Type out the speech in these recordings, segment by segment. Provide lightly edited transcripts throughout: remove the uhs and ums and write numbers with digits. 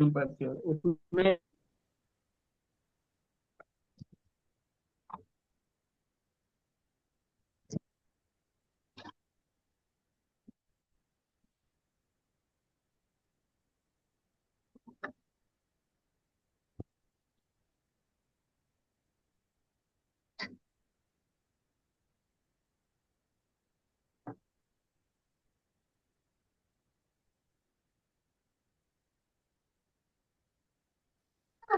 उसमें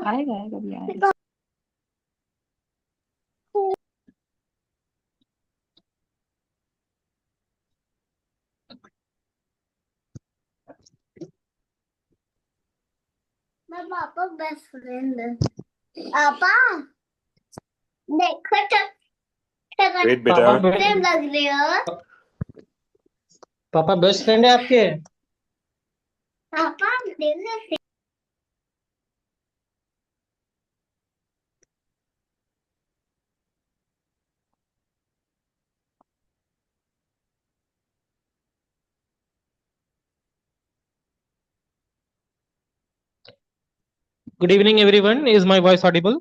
आएगा आएगा भी आएगा। मैं पापा बेस्ट फ्रेंड है। पापा देखो तो वेट बेटा। पापा सेम लग रहे हो। पापा बेस्ट फ्रेंड है आपके। पापा देखो। Good evening, everyone. Is my voice audible?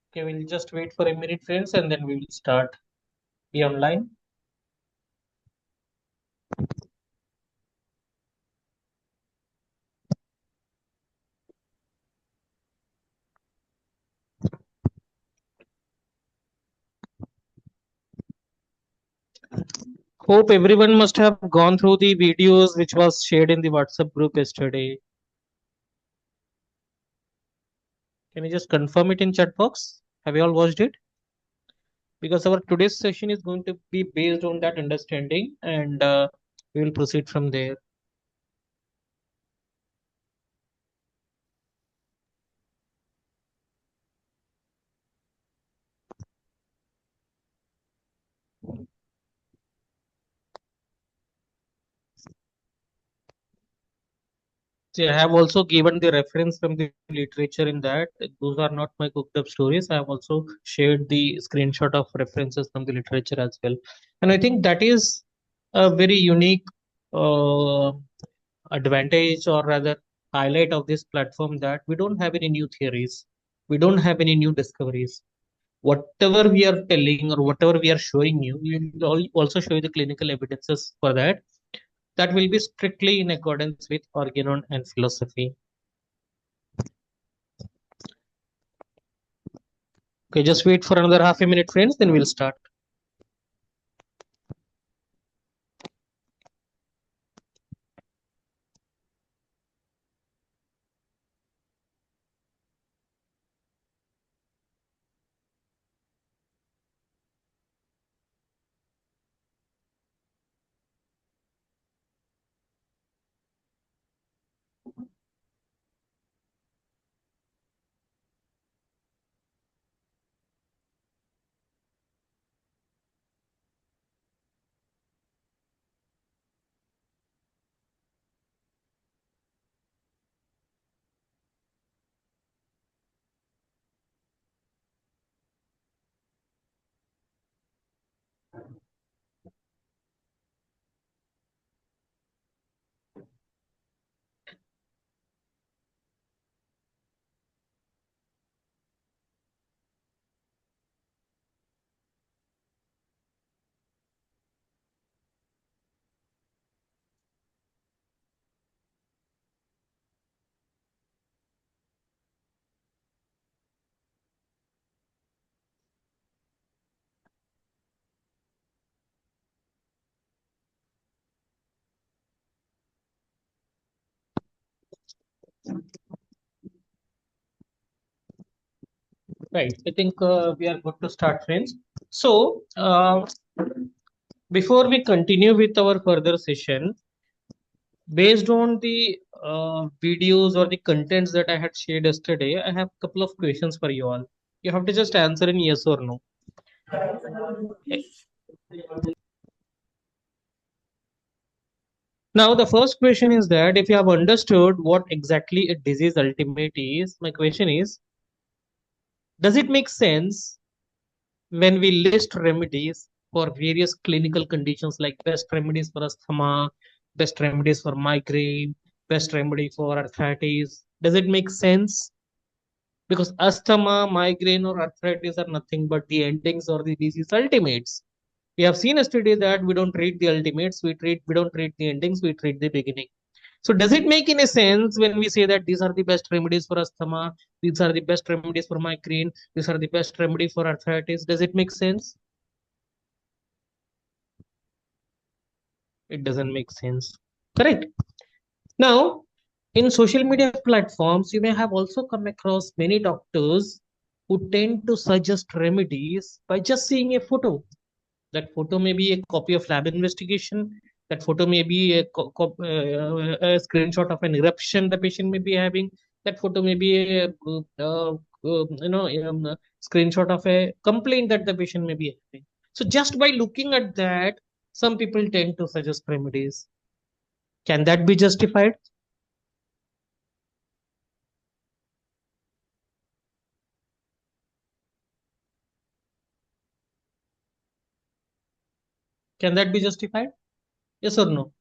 Okay, we'll just wait for a minute, friends, and then we will start. Be online. Hope everyone must have gone through the videos which was shared in the WhatsApp group yesterday. Can you just confirm it in chat box? Have you all watched it? Because our today's session is going to be based on that understanding, and we will proceed from there. See, I have also given the reference from the literature in that. Those are not my cooked up stories. I have also shared the screenshot of references from the literature as well. And I think that is a very unique uh, advantage, or rather highlight of this platform, that we don't have any new theories. We don't have any new discoveries. Whatever we are telling or whatever we are showing you, we will also show you the clinical evidences for that. That will be strictly in accordance with Organon and philosophy. Okay, just wait for another half a minute, friends, then we'll start. Right, I think we are good to start, friends. So, before we continue with our further session, based on the videos or the contents that I had shared yesterday, I have a couple of questions for you all. You have to just answer in yes or no. Okay. Now, the first question is that if you have understood what exactly a disease ultimate is, my question is, does it make sense when we list remedies for various clinical conditions like best remedies for asthma, best remedies for migraine, best remedy for arthritis? Does it make sense? Because asthma, migraine, or arthritis are nothing but the endings or the disease ultimates. We have seen yesterday that we don't treat the ultimates, we don't treat the endings, we treat the beginning. So does it make any sense when we say that these are the best remedies for asthma, these are the best remedies for migraine, these are the best remedy for arthritis? Does it make sense? It doesn't make sense. Correct. Now, in social media platforms, you may have also come across many doctors who tend to suggest remedies by just seeing a photo. That photo may be a copy of lab investigation. That photo may be a screenshot of an eruption the patient may be having. That photo may be a screenshot of a complaint that the patient may be having. So just by looking at that, some people tend to suggest remedies. Can that be justified? Can that be justified? Yes or no?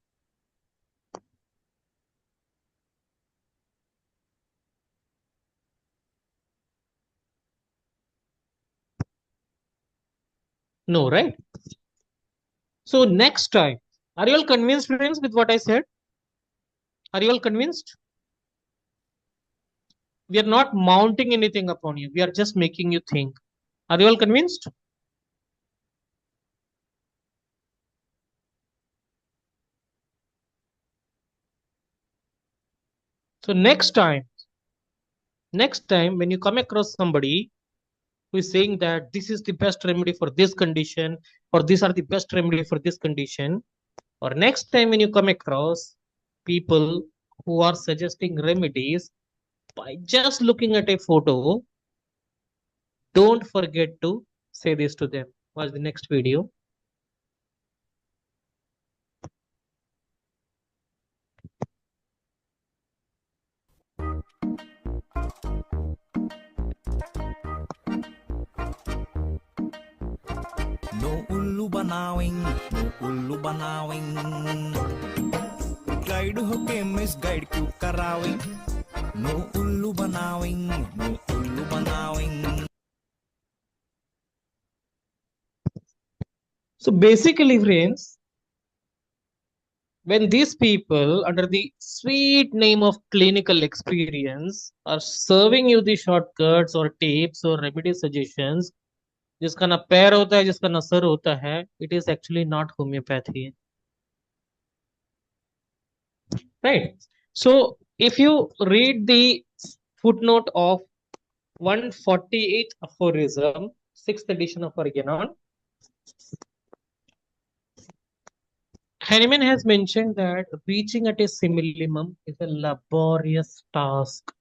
No, right? So next time, are you all convinced, friends, with what I said? Are you all convinced? We are not mounting anything upon you. We are just making you think. Are you all convinced? So next time when you come across somebody who is saying that this is the best remedy for this condition, or these are the best remedy for this condition, or next time when you come across people who are suggesting remedies by just looking at a photo, don't forget to say this to them. Watch the next video. No उल्लू बनावें, no उल्लू बनावें, guide होके miss guide क्यों करावें? No उल्लू बनावें, no उल्लू बनावें. So basically, friends, when these people, under the sweet name of clinical experience, are serving you the shortcuts or tips or remedy suggestions, जिसका ना पैर होता है जिसका ना सर होता है, it is actually not homeopathy, right? So if you read the footnote of 148 aphorism, 6th edition of Organon, Hahnemann has mentioned that reaching at a simillimum is a laborious task,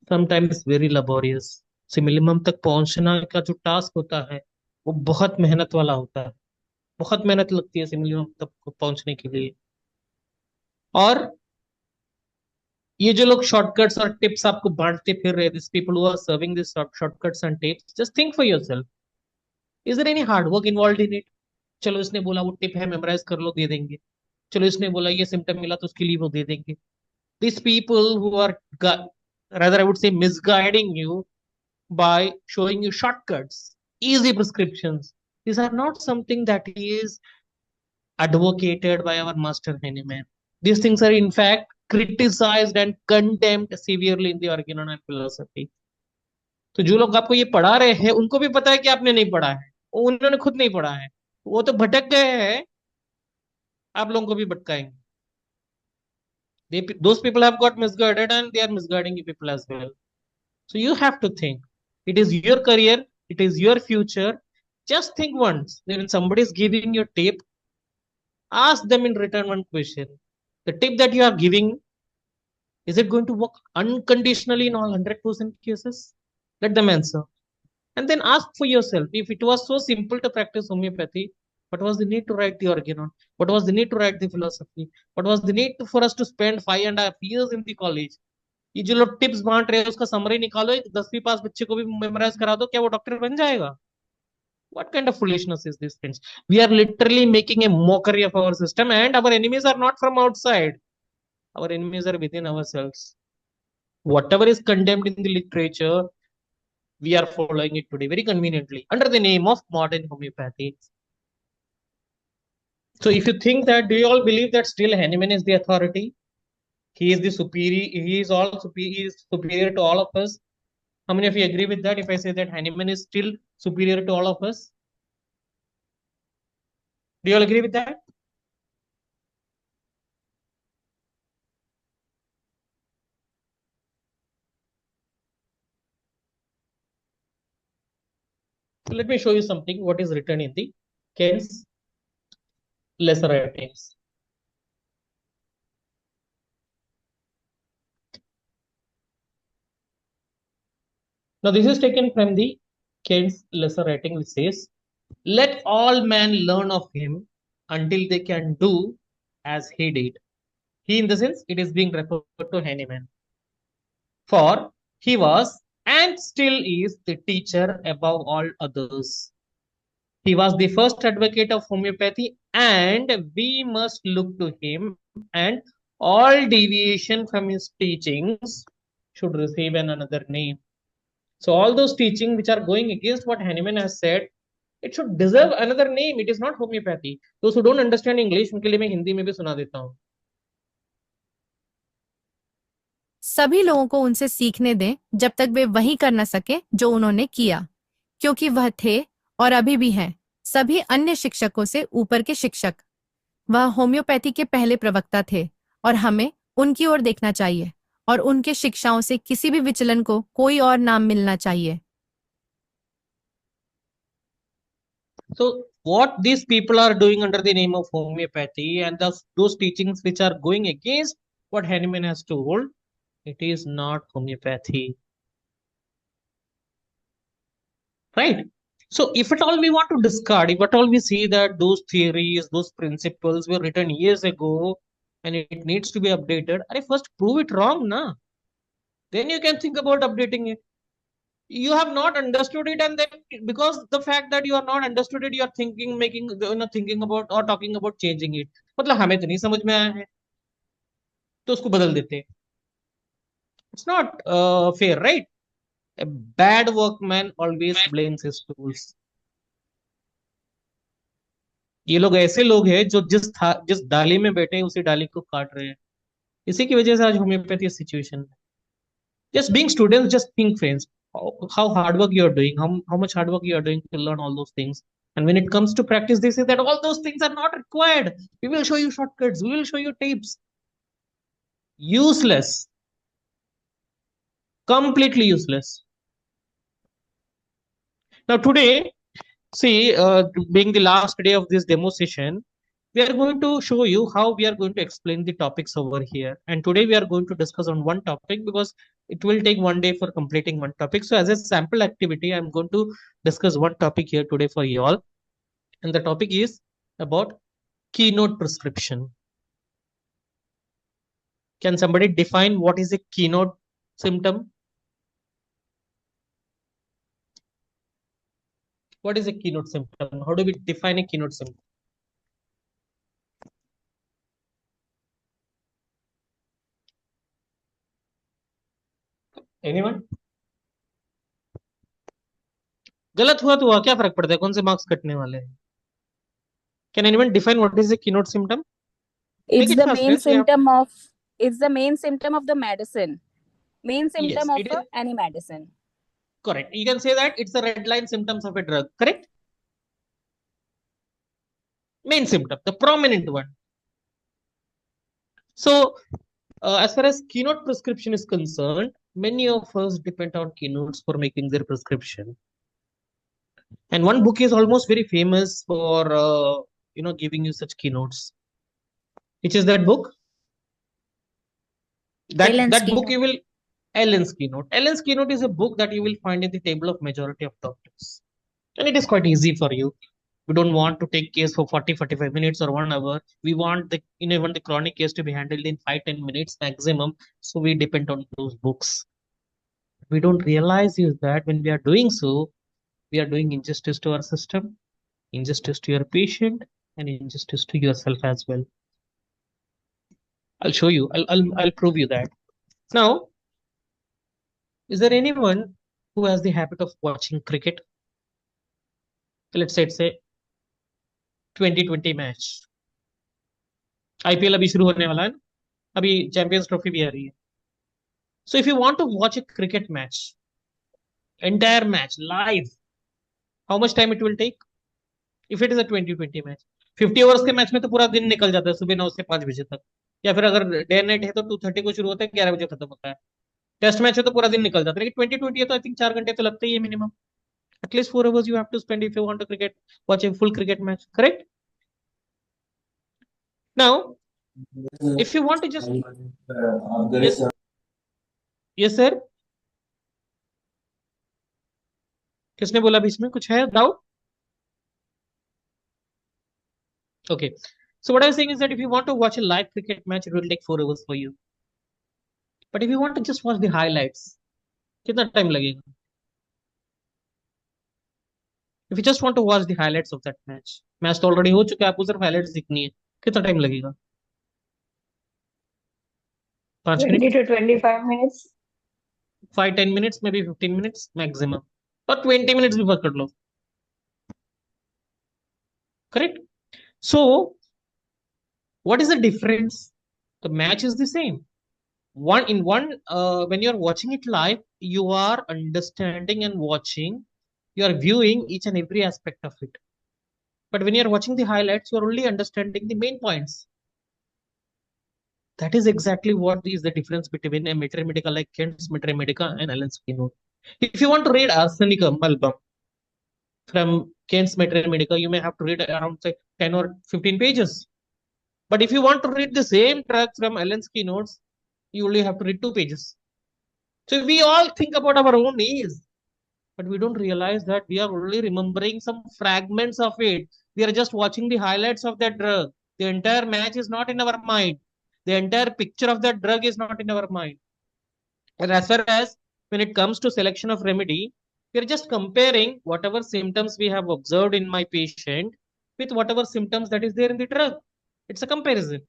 sometimes very laborious. Similimum तक पहुंचना का जो task होता है वो बहुत मेहनत वाला होता है, बहुत मेहनत लगती है सिमिलिमम तक पहुंचने के लिए। और ये जो लोग शॉर्टकट्स और टिप्स आपको बांटते फिर रहे, this people who are serving this shortcuts and tips, just think for yourself, is there any hard work involved in it? चलो इसने बोला वो टिप है, मेमोराइज कर लो, दे देंगे। चलो इसने बोला ये सिम्टम मिला तो उसके लिए वो दे देंगे। These people who are, rather I would say, misguiding you by showing you shortcuts, easy prescriptions, these are not something that is advocated by our master Hahnemann. These things are in fact criticized and condemned severely in the organon philosophy. तो जो लोग आपको ये पढ़ा रहे हैं उनको भी पता है कि आपने नहीं पढ़ा है, उन्होंने खुद नहीं पढ़ा है, वो तो भटक गए हैं, आप लोगों को भी भटकाएंगे। Those people have got misguided and they are misguiding you people as well. So you have to think. It is your career. It is your future. Just think once. When somebody is giving you a tip, ask them in return one question. The tip that you are giving, is it going to work unconditionally in all 100% cases? Let them answer. And then ask for yourself. If it was so simple to practice homeopathy, What was the need to write the organon? What was the need to write the philosophy? What was the need for us to spend 5.5 years in the college? ये जो लोग tips बांट रहे हैं उसका summary निकालो, एक 10वीं पास बच्चे को भी मेमोराइज करा दो, क्या वो डॉक्टर बन जाएगा? What kind of foolishness is this, friends? We are literally making a mockery of our system, and our enemies are not from outside. Our enemies are within ourselves. Whatever is condemned in the literature, we are following it today very conveniently under the name of modern homeopathy. So, if you think that, do you all believe that still Hahnemann is the authority? He is the superior. He is all superior. He is superior to all of us. How many of you agree with that? If I say that Hahnemann is still superior to all of us, do you all agree with that? So let me show you something. What is written in the Kent's lesser writings? Now this is taken from the Kent's lesser writing, which says, "Let all men learn of him until they can do as he did." He, in the sense, it is being referred to Hahnemann. For he was and still is the teacher above all others. He was the first advocate of homeopathy, and we must look to him, and all deviation from his teachings should receive another name. So all those teachings which are going against what Hahnemann has said, it should deserve another name. It is not homeopathy. Those who don't understand English, उनके लिए मैं हिंदी में भी सुना देता हूँ. सभी लोगों को उनसे सीखने दें जब तक वे वही कर न सके जो उन्होंने किया, क्योंकि वह थे और अभी भी हैं सभी अन्य शिक्षकों से ऊपर के शिक्षक। वह होम्योपैथी के पहले प्रवक्ता थे और हमें उनकी ओर देखना चाहिए और उनके शिक्षाओं से किसी भी विचलन को कोई और नाम मिलना चाहिए। So what these people are doing under the name of homeopathy, and those teachings which are going against what Hahnemann has told, it is not homeopathy. Right? So if at all we want to discard, if at all we see that those theories, those principles were written years ago and it needs to be updated, first prove it wrong, na? Then you can think about updating it. You have not understood it, and then because the fact that you are not understood it, you are thinking about or talking about changing it. मतलब हमें तो नहीं समझ में आया है, तो उसको बदल देते हैं. It's not fair, right? A bad workman always blames his tools. ये लोग ऐसे लोग हैं जो जिस डाली में बैठे हैं उसी डाली को काट रहे हैं. इसी की वजह से आज होम्योपैथी सिचुएशन है. Just being students, just think, friends, how hard work you are doing, how much hard work you are doing to learn all those things. And when it comes to practice, they say that all those things are not required. We will show you shortcuts. We will show you tips. Useless. Completely useless. Now today, see, being the last day of this demo session, we are going to show you how we are going to explain the topics over here. And today we are going to discuss on one topic because it will take one day for completing one topic. So as a sample activity, I'm going to discuss one topic here today for you all. And the topic is about keynote prescription. Can somebody define what is a keynote symptom? What is a keynote symptom? How do we define a keynote symptom? Anyone? गलत हुआ तो हुआ, क्या फर्क पड़ता है, कौन से मार्क्स कटने वाले हैं? Can anyone define what is a keynote symptom? It's Make it the fast, main guys. symptom of it's the main symptom of the medicine. Main symptom Yes, of it is any medicine. correct. You can say that it's the red line symptoms of a drug. Correct? Main symptom, the prominent one. So, as far as keynote prescription is concerned, many of us depend on keynotes for making their prescription. And one book is almost very famous for giving you such keynotes. Which is that book? That book you will Allen's Keynote. Allen's Keynote is a book that you will find in the table of majority of doctors, and it is quite easy for you. We don't want to take case for 40-45 minutes or 1 hour. We want the even the chronic case to be handled in 5-10 minutes maximum. So we depend on those books. We don't realize is that when we are doing so, we are doing injustice to our system, injustice to your patient, and injustice to yourself as well. I'll show you. I'll prove you that. Now, is there anyone who has the habit of watching cricket? Let's say it's a 2020 match. IPL अभी शुरू होने वाला है ना? अभी champions trophy भी आ रही है. So if you want to watch a cricket match, entire match live, how much time it will take? If it is a 2020 match, 50 overs के मैच में तो पूरा दिन निकल जाता है, सुबह 9 से 5 बजे तक. या फिर अगर डे नाइट है तो 2:30 को शुरू होता है, 11 बजे खत्म होता है. टेस्ट मैच है तो पूरा दिन निकल जाता है. लेकिन 2020 है तो आई थिंक 4 घंटे तो लगते ही है minimum. At least 4 hours you have to spend if you want to watch a full cricket match. Correct? Now, if you want to just yes, yes sir. किसने बोला भी इसमें कुछ है doubt? Okay. So what I was saying is that if you want to watch a live cricket match, it will take 4 hours for you. But if you want to just watch the highlights, कितना time लगेगा? If you just want to watch the highlights of that match तो already हो चुका है, आपको सिर्फ highlights दिखनी है. कितना time लगेगा? 5 20 minute? to 25 minutes. 5-10 minutes, maybe 15 minutes maximum. और 20 minutes भी पकड़ लो. Correct? So, what is the difference? The match is the same. When you're watching it live, you are understanding and watching, you are viewing each and every aspect of it. But when you're watching the highlights, you're only understanding the main points. That is exactly what is the difference between a Mitra Medica like Kent's Mitra Medica and Allen's keynote. If you want to read Arsenicum album from Kent's Mitra Medica, you may have to read around say 10 or 15 pages. But if you want to read the same track from Allen's keynotes, you only have to read 2 pages. So we all think about our own needs, but we don't realize that we are only remembering some fragments of it. We are just watching the highlights of that drug. The entire match is not in our mind. The entire picture of that drug is not in our mind. And as far as when it comes to selection of remedy, we are just comparing whatever symptoms we have observed in my patient with whatever symptoms that is there in the drug. It's a comparison.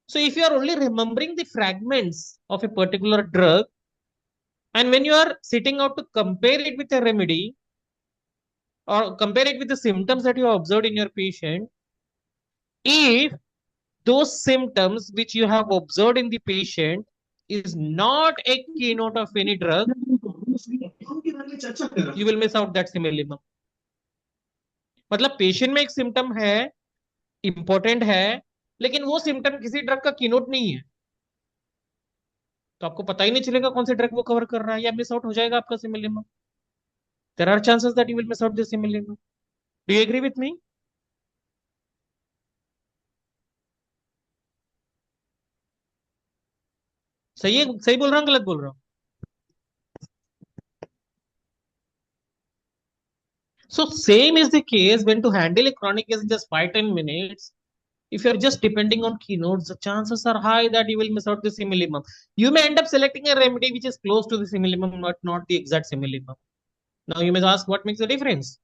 So if you are only remembering the fragments of a particular drug, and when you are sitting out to compare it with a remedy or compare it with the symptoms that you have observed in your patient, if those symptoms which you have observed in the patient is not a keynote of any drug, you will miss out that similimum. मतलब patient में एक symptom है, important है, लेकिन वो symptom किसी drug का keynote नहीं है, तो आपको पता ही नहीं चलेगा कौन से ड्रग वो कवर कर रहा है, या मिस आउट हो जाएगा आपका simillimum. There are chances that you will miss out this simillimum. Do you agree with me? सही है, सही बोल रहा हूँ गलत बोल रहा हूँ? So same is the case when to handle a chronic case in just 5-10 minutes. If you're just depending on keynotes, the chances are high that you will miss out the similimum. You may end up selecting a remedy which is close to the similimum, but not the exact similimum. Now you may ask, what makes the difference?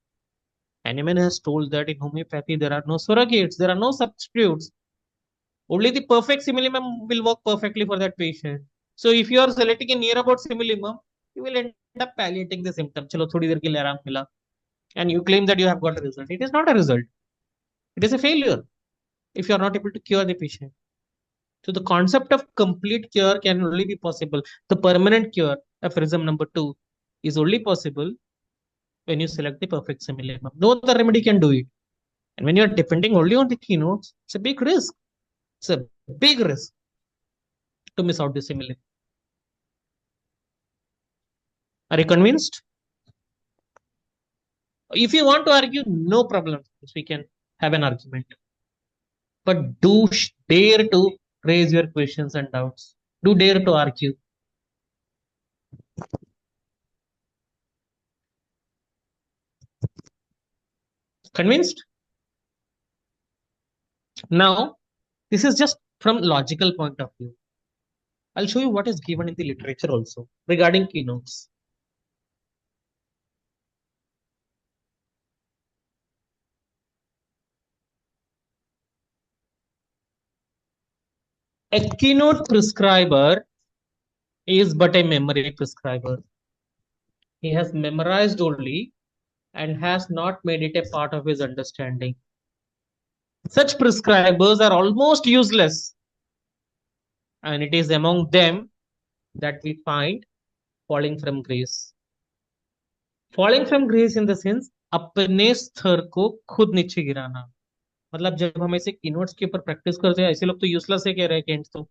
Hahnemann has told that in homeopathy there are no surrogates, there are no substitutes. Only the perfect similimum will work perfectly for that patient. So if you are selecting a near about similimum, you will end up palliating the symptom. चलो थोड़ी देर के लिए आराम मिला, and you claim that you have got a result. It is not a result. It is a failure if you are not able to cure the patient. So the concept of complete cure can only be possible. The permanent cure, aphorism number 2, is only possible when you select the perfect similimum. No other remedy can do it. And when you are depending only on the keynotes, it's a big risk. It's a big risk to miss out the similimum. Are you convinced? If you want to argue, no problem. We can have an argument. But do dare to raise your questions and doubts. Do dare to argue. Convinced? Now, this is just from logical point of view. I'll show you what is given in the literature also regarding keynotes. A keynote prescriber is but a memory prescriber. He has memorized only and has not made it a part of his understanding. Such prescribers are almost useless, and it is among them that we find falling from grace. Falling from grace in the sense अपने स्तर को खुद नीचे गिराना. मतलब जब हम ऐसे कीनोट्स के ऊपर प्रैक्टिस करते हैं, ऐसे लोग तो यूजलेस है कह रहे हैं तो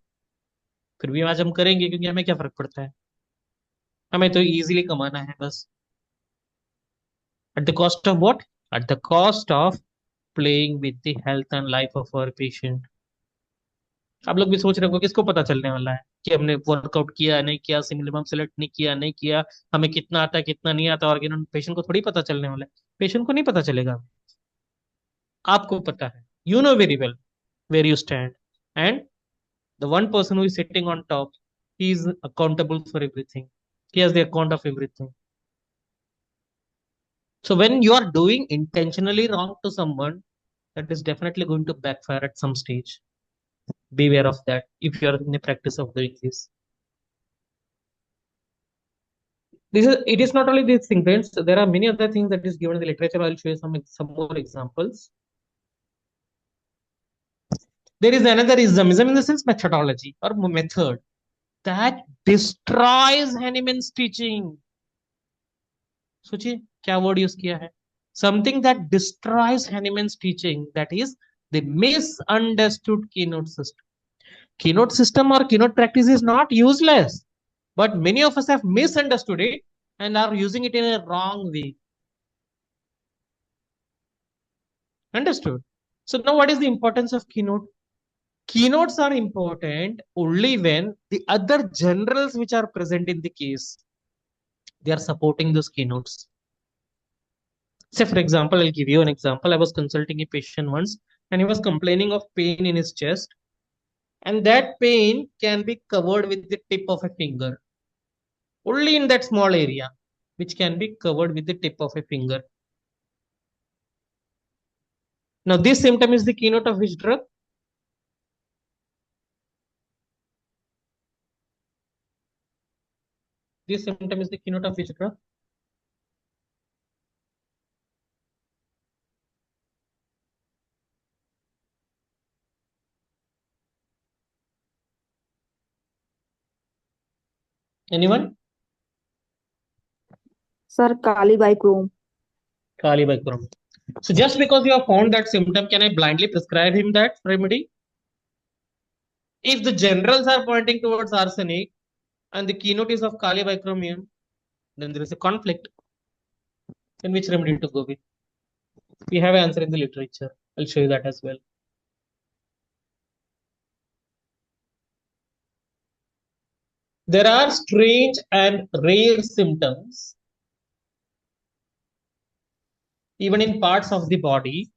फिर भी आज हम करेंगे क्योंकि हमें क्या फर्क पड़ता है, हमें तो इजीली कमाना है बस. At the cost of what? At the cost of playing with the health and life of our patient. आप लोग भी सोच रहे हो किसको पता चलने वाला है कि हमने वर्कआउट किया नहीं किया, सिमिलम सेलेक्ट नहीं किया नहीं किया, हमें कितना आता है कितना नहीं आता, और पेशेंट को थोड़ी पता चलने वाला है. पेशेंट को नहीं पता चलेगा, आपको पता है. You know very well where you stand, and the one person who is sitting on top, he is accountable for everything. He has the account of everything. So when you are doing intentionally wrong to someone, that is definitely going to backfire at some stage. Beware of that if you are in the practice of doing this. It is not only these things, friends. There are many other things that is given in the literature. I'll show you some more examples. There is another ism in the sense methodology or method that destroys Hahnemann's teaching. सोचिए क्या word use किया है. Something that destroys Hahnemann's teaching, that is the misunderstood keynote system. Keynote system or keynote practice is not useless, but many of us have misunderstood it and are using it in a wrong way. Understood? So now what is the importance of keynote? Keynotes are important only when the other generals which are present in the case, they are supporting those keynotes. Say, for example, I'll give you an example. I was consulting a patient once and he was complaining of pain in his chest, and that pain can be covered with the tip of a finger. Only in that small area, which can be covered with the tip of a finger. Now, this symptom is the keynote of which drug? This symptom is the keynote of which drug? Anyone? Sir, Kali by Chrome. Kali by Chrome. So just because you have found that symptom, can I blindly prescribe him that remedy? If the generals are pointing towards arsenic and the keynote is of Kali bichromum, then there is a conflict. In which remedy to go with? We have an answer in the literature. I'll show you that as well. There are strange and rare symptoms even in parts of the body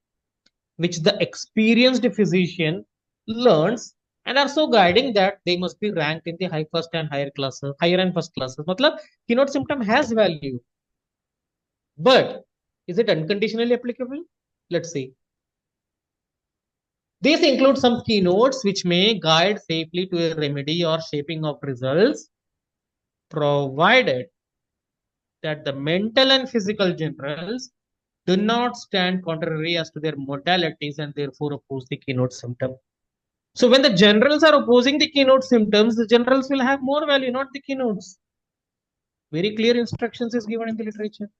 which the experienced physician learns and are so guiding that they must be ranked in the high first and higher classes, higher and first classes. Matlab, keynote symptom has value, but is it unconditionally applicable? Let's see. These include some keynotes which may guide safely to a remedy or shaping of results, provided that the mental and physical generals do not stand contrary as to their modalities and therefore oppose the keynote symptom. So when the generals are opposing the keynote symptoms, the generals will have more value, not the keynotes. Very clear instructions is given in the literature.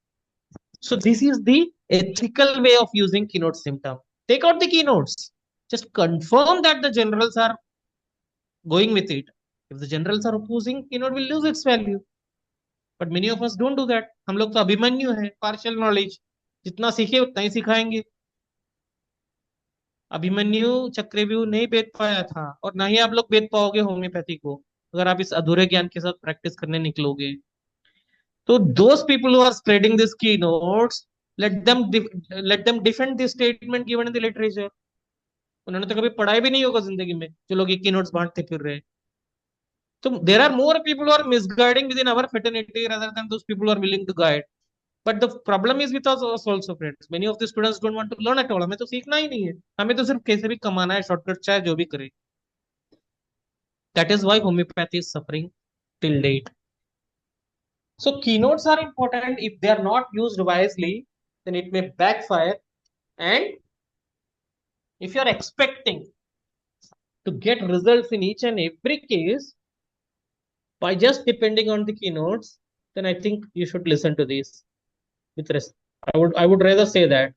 So this is the ethical way of using keynote symptom. Take out the keynotes. Just confirm that the generals are going with it. If the generals are opposing, keynote will lose its value. But many of us don't do that. हम लोग तो अभिमन्यु है, partial knowledge. जितना सीखे उतना ही सिखाएंगे. अभिमन्यु चक्रव्यूह नहीं बेच पाया था और ना ही आप लोग बेच पाओगे होम्योपैथी को अगर आप इस अधूरे ज्ञान के साथ प्रैक्टिस करने निकलोगे. तो those people who are spreading these keynotes, let them defend the statement given in the literature. उन्होंने तो कभी पढ़ाई भी नहीं होगा जिंदगी में, जो लोग ये की नोट्स बांटते फिर रहे। So there are more people who are misguiding within our fraternity rather than those people who are willing to guide. But the problem is with us also, friends. Many of the students don't want to learn at all. हमें तो सीखना ही नहीं है, हमें तो सिर्फ कैसे भी कमाना है, शॉर्टकट चाहे जो भी करे. That is why homeopathy is suffering till date. So keynotes are important. If they are not used wisely, then it may backfire. And if you are expecting to get results in each and every case by just depending on the keynotes, then I think you should listen to these with rest. I would rather say that.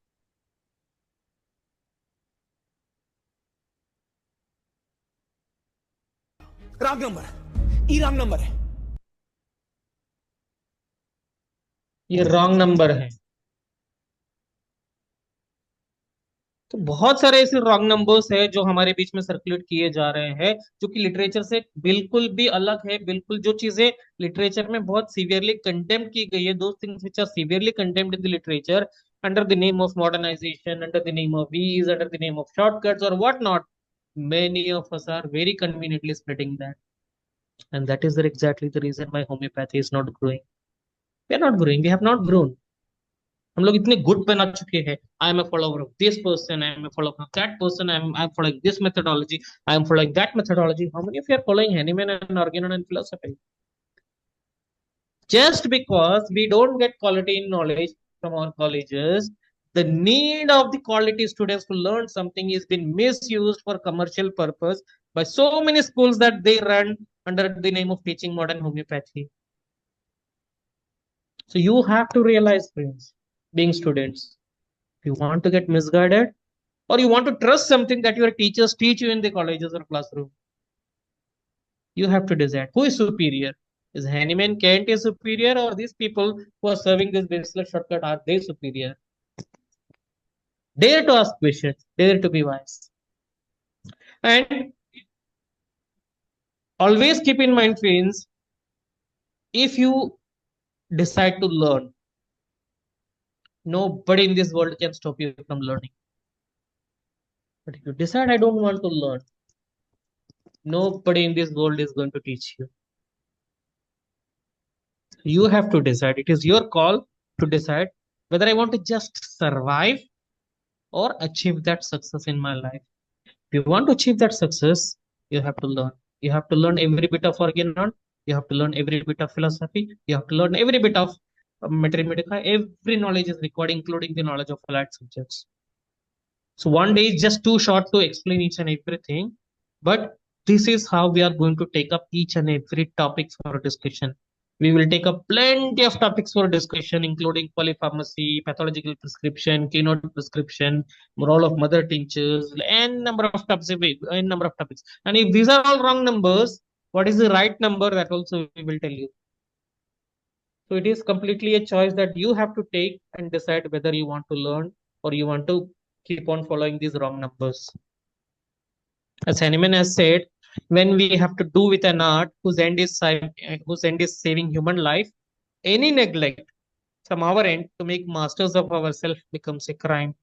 Wrong number, E wrong number है। ये wrong number है। तो बहुत सारे ऐसे wrong numbers है जो हमारे बीच में सर्कुलेट किए जा रहे हैं, जो कि लिटरेचर से बिल्कुल भी अलग है। बिल्कुल जो चीजें लिटरेचर में बहुत सीवियरली कंडेम्ड की गई है, दो things which are severely condemned in the literature under the name of modernization, under the name of ease, under the name of shortcuts और what not, many of us are very conveniently spreading that, and that is exactly the reason why homeopathy is not growing. We are not growing, we have not grown. हम लोग इतने गुट बना चुके हैं, I am a follower of this person, I am a follower of that person, I am following this methodology, I am following that methodology. How many of you are following Hahnemann and Organon and philosophy? Just because we don't get quality in knowledge from our colleges, the need of the quality students to learn something is been misused for commercial purpose by so many schools that they run under the name of teaching modern homeopathy. So you have to realize, friends, being students, if you want to get misguided or you want to trust something that your teachers teach you in the colleges or classroom, you have to decide who is superior. Is Hahnemann Kant is superior, or these people who are serving this baseless shortcut, are they superior? Dare to ask questions, dare to be wise. And always keep in mind, friends, if you decide to learn, nobody in this world can stop you from learning. But if you decide, I don't want to learn, nobody in this world is going to teach you. You have to decide. It is your call to decide whether I want to just survive or achieve that success in my life. If you want to achieve that success, you have to learn. You have to learn every bit of Organon. You have to learn every bit of philosophy. You have to learn every bit of mathematics. Every knowledge is required, including the knowledge of allied subjects. So one day is just too short to explain each and everything, but this is how we are going to take up each and every topic for discussion. We will take up plenty of topics for discussion, including polypharmacy, pathological prescription, keynote prescription, role of mother tinctures, and number of topics. And number of topics. And if these are all wrong numbers, what is the right number? That also we will tell you. So it is completely a choice that you have to take and decide whether you want to learn or you want to keep on following these wrong numbers. As Hahnemann has said, when we have to do with an art whose end is saving human life, any neglect from our end to make masters of ourselves becomes a crime.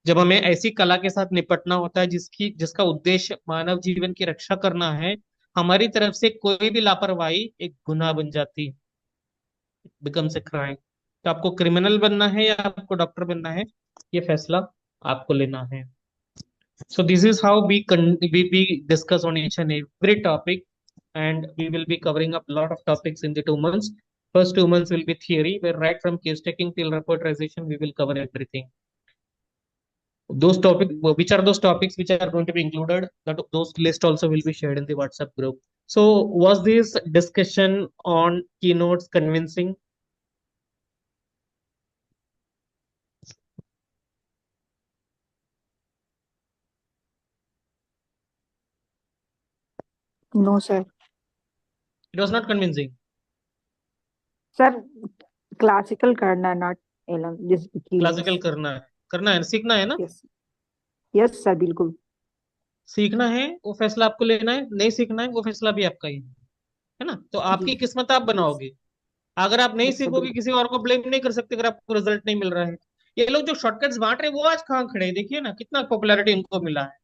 जब हमें ऐसी कला के साथ निपटना होता है जिसका उद्देश्य मानव जीवन की रक्षा करना है, हमारी तरफ से कोई भी लापरवाही एक गुनाह बन जाती है, becomes a crime. तो आपको क्रिमिनल बनना है या आपको डॉक्टर बनना है, ये फैसला आपको लेना है. So this is how we discuss on each and every topic, and we will be covering up a lot of topics in the 2 months. First 2 months will be theory, where right from case taking till reporterization, we will cover everything. Those topics, which are those topics which are going to be included, that those list also will be shared in the WhatsApp group. So was this discussion on keynotes convincing? No, sir. It was not convincing. Sir, classical karna, not this classical करना है सीखना है ना. Yes. Yes, sir, बिल्कुल. सीखना है वो फैसला आपको लेना है, नहीं सीखना है वो फैसला भी आपका ही है ना. तो आपकी किस्मत आप बनाओगे. अगर आप नहीं यस सर सीखोगे, बिल्कुल। किसी और को ब्लेम नहीं कर सकते अगर आपको रिजल्ट नहीं मिल रहा है। ये लोग जो शॉर्टकट्स बांट रहे हैं वो आज कहाँ खड़े हैं, देखिए ना कितना पॉपुलैरिटी इनको मिला है।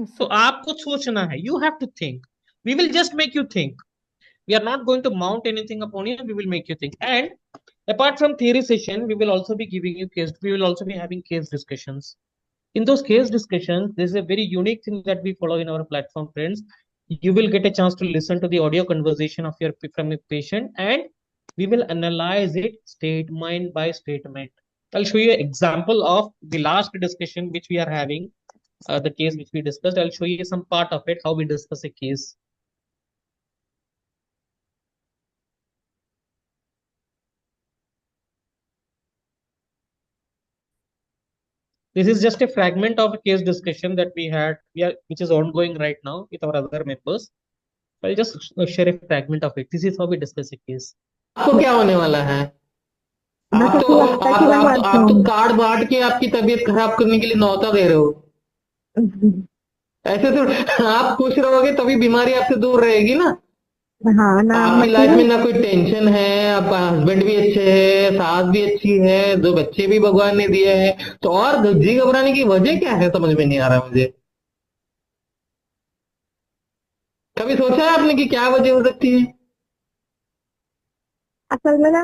यस तो सर। आपको सोचना है, you have to think. We will just make you think. We are not going to mount anything upon you. We will make you think. And apart from theory session, we will also be giving you case. We will also be having case discussions. In those case discussions, this is a very unique thing that we follow in our platform, friends. You will get a chance to listen to the audio conversation of your from a patient, and we will analyze it statement by statement. I'll show you an example of the last discussion which we are having, the case which we discussed. I'll show you some part of it, how we discuss a case. This is just a fragment of a case discussion that we had, which is ongoing right now with our other members. I'll just share a fragment of it. This is how we discuss a case. आपको क्या होने वाला है? मैं आप सबको तो लगता है कि मैं मर आप तो जाऊंगी। कार्ड बांट के आपकी तबीयत खराब करने के लिए न्योता दे रहे हो। ऐसे तो आप खुश रहोगे तभी बीमारी आपसे दूर रहेगी ना। हाँ ना आपकी लाइफ में ना कोई टेंशन है, आपका हस्बैंड भी अच्छे है, सास भी अच्छी है, दो बच्चे भी भगवान ने दिए हैं, तो और जी घबराने की वजह क्या है, समझ में नहीं आ रहा मुझे। कभी सोचा है आपने कि क्या वजह हो सकती है? असल में ना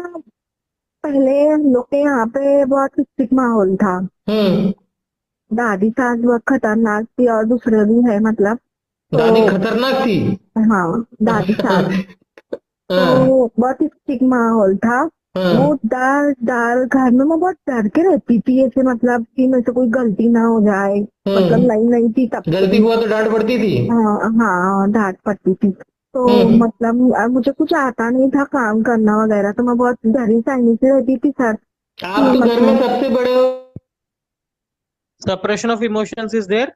पहले हम लोग के यहाँ पे बहुत स्ट्रिक्ट माहौल था। दादी सास बहुत खतरनाक थी और दूसरे भी है मतलब। दादी तो खतरनाक थी। हाँ दादी सास हाँ, तो बहुत स्ट्रिक्ट माहौल था। वो हाँ, डर डर घर में मैं बहुत डर के रहती थी ऐसे मतलब कि मेरे से कोई गलती ना हो जाए। मतलब नई नई थी तब गलती से। हुआ तो डांट पड़ती थी। हाँ हाँ डांट पड़ती थी। तो मतलब मुझे कुछ आता नहीं था काम करना वगैरह तो मैं बहुत डरी सहमी सी रहती थी सर आप कि तो घर में मतलब। सबसे बड़े हो। Suppression of emotions is there.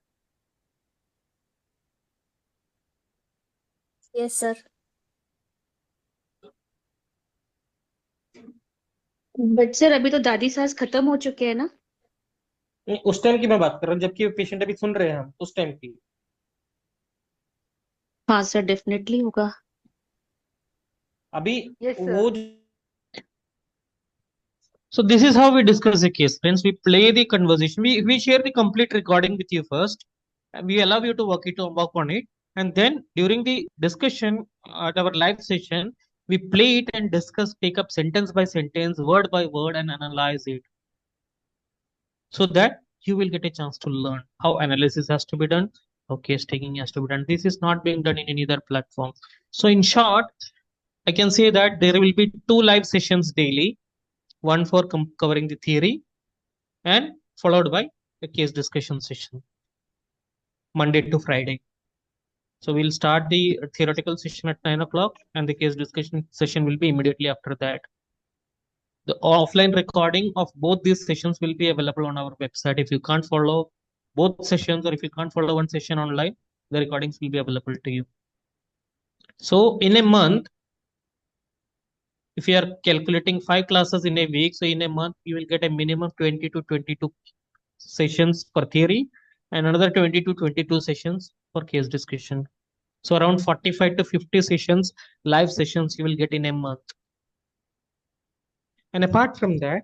Yes sir. But sir अभी तो दादी सास खत्म हो चुके हैं ना। उस टाइम की मैं बात कर रहा हूँ जबकि पेशेंट अभी सुन रहे हैं हम, उस टाइम की। हाँ सर डेफिनेटली होगा। अभी यस वो sir. So this is how we discuss the case, friends. We play the conversation. We share the complete recording with you first. And we allow you to work on it, and then during the discussion at our live session, we play it and discuss, take up sentence by sentence, word by word, and analyze it, so that you will get a chance to learn how analysis has to be done, how case taking has to be done. This is not being done in any other platform. So in short, I can say that there will be 2 live sessions daily, one for covering the theory and followed by a case discussion session Monday to Friday. So we'll start the theoretical session at 9 o'clock and the case discussion session will be immediately after that. The offline recording of both these sessions will be available on our website. If you can't follow both sessions or if you can't follow one session online, the recordings will be available to you. So in a month, if you are calculating 5 classes in a week, so in a month you will get a minimum 20 to 22 sessions for theory and another 20 to 22 sessions for case discussion. So around 45 to 50 sessions, live sessions you will get in a month. And apart from that,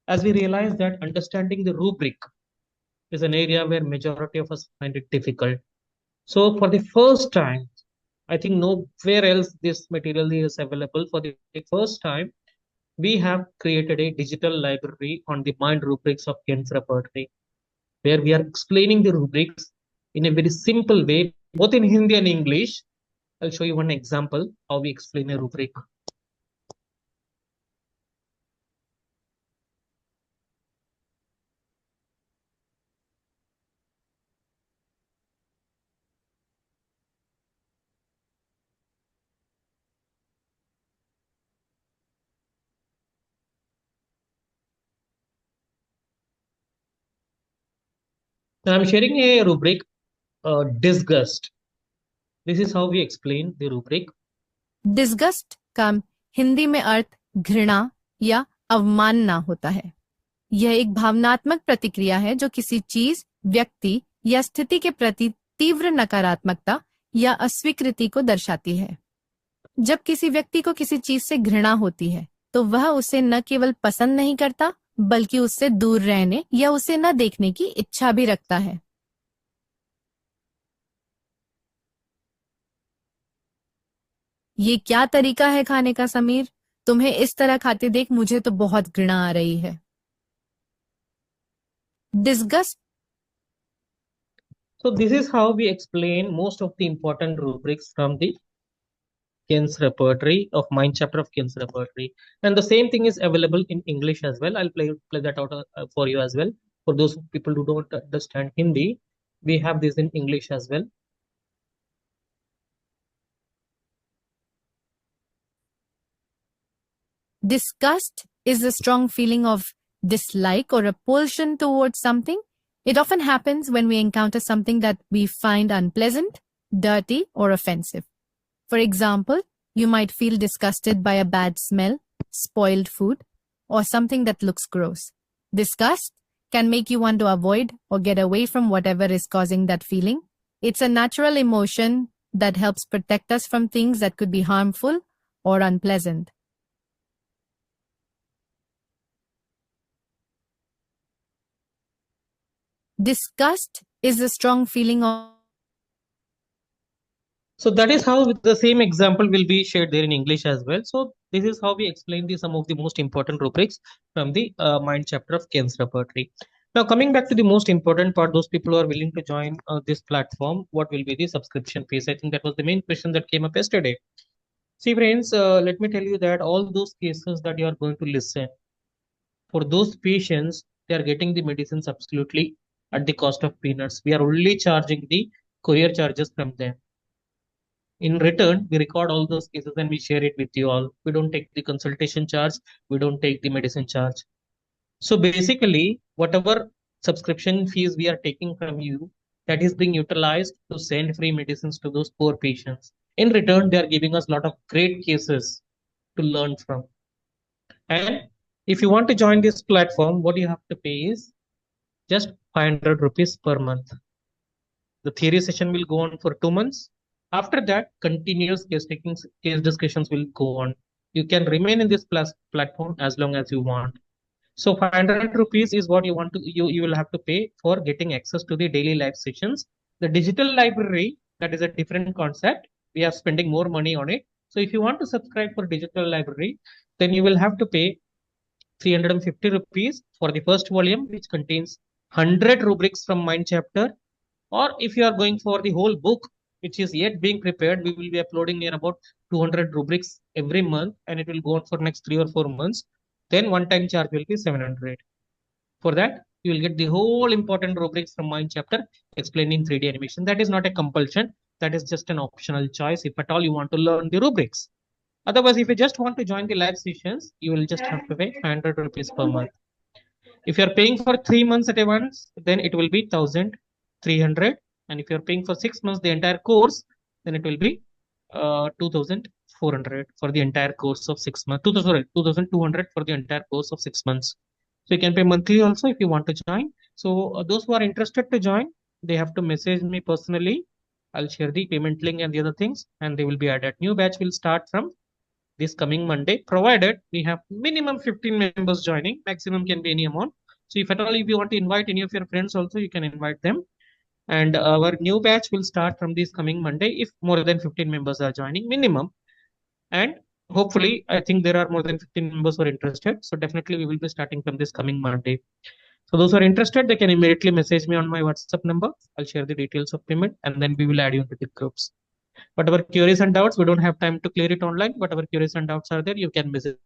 as we realize that understanding the rubric is an area where majority of us find it difficult. So for the first time, I think nowhere else this material is available. For the first time, we have created a digital library on the mind rubrics of Ken's repertory, where we are explaining the rubrics in a very simple way, both in Hindi and English. I'll show you one example how we explain a rubric. So I'm sharing a rubric, disgust. This is how we explain the rubric. Disgust का हिंदी में अर्थ घृणा या अवमानना होता है। यह एक भावनात्मक प्रतिक्रिया है जो किसी चीज, व्यक्ति या स्थिति के प्रति तीव्र नकारात्मकता या अस्वीकृति को दर्शाती है। जब किसी व्यक्ति को किसी चीज से घृणा होती है तो वह उसे न केवल पसंद नहीं करता बल्कि उससे दूर रहने या उसे न देखने की इच्छा भी रखता है। ये क्या तरीका है खाने का समीर? तुम्हें इस तरह खाते देख मुझे तो बहुत घृणा आ रही है। Disgust. So this is how we explain most of the important rubrics from the Ken's repertory of Mind chapter of Ken's repertory, and the same thing is available in English as well. I'll play that out for you as well. For those people who don't understand Hindi, we have this in English as well. Disgust is a strong feeling of dislike or repulsion towards something. It often happens when we encounter something that we find unpleasant, dirty, or offensive. For example, you might feel disgusted by a bad smell, spoiled food, or something that looks gross. Disgust can make you want to avoid or get away from whatever is causing that feeling. It's a natural emotion that helps protect us from things that could be harmful or unpleasant. Disgust is a strong feeling of. So that is how the same example will be shared there in English as well. So this is how we explain some of the most important rubrics from the Mind chapter of Ken's repertory. Now coming back to the most important part, those people who are willing to join this platform, what will be the subscription fees? I think that was the main question that came up yesterday. See friends, let me tell you that all those cases that you are going to listen, for those patients, they are getting the medicines absolutely at the cost of peanuts. We are only charging the courier charges from them. In return, we record all those cases and we share it with you all. We don't take the consultation charge, we don't take the medicine charge. So basically, whatever subscription fees we are taking from you, that is being utilized to send free medicines to those poor patients. In return, they are giving us a lot of great cases to learn from. And if you want to join this platform, what you have to pay is just 500 rupees per month. The theory session will go on for 2 months. After that, continuous case discussions will go on. You can remain in this platform as long as you want. So 500 rupees is what you will have to pay for getting access to the daily live sessions. The digital library, that is a different concept. We are spending more money on it. So if you want to subscribe for digital library, then you will have to pay 350 rupees for the first volume, which contains 100 rubrics from Mind chapter. Or if you are going for the whole book, which is yet being prepared, we will be uploading near about 200 rubrics every month, and it will go on for next 3 or 4 months. Then one-time charge will be 700. For that, you will get the whole important rubrics from Mind chapter explaining 3D animation. That is not a compulsion. That is just an optional choice if at all you want to learn the rubrics. Otherwise, if you just want to join the live sessions, you will just have to pay 500 rupees per month. If you are paying for 3 months at a once, then it will be 1,300. And if you are paying for 6 months, the entire course, then it will be 2,400 for the entire course of 6 months. 2,200 for the entire course of 6 months. So you can pay monthly also if you want to join. So those who are interested to join, they have to message me personally. I'll share the payment link and the other things, and they will be added. New batch will start from this coming Monday, provided we have minimum 15 members joining. Maximum can be any amount. So if at all if you want to invite any of your friends also, you can invite them. And our new batch will start from this coming Monday if more than 15 members are joining minimum. And hopefully, I think there are more than 15 members who are interested. So definitely we will be starting from this coming Monday. So those who are interested, they can immediately message me on my WhatsApp number. I'll share the details of payment and then we will add you into the groups. Whatever queries and doubts, we don't have time to clear it online. Whatever queries and doubts are there, you can message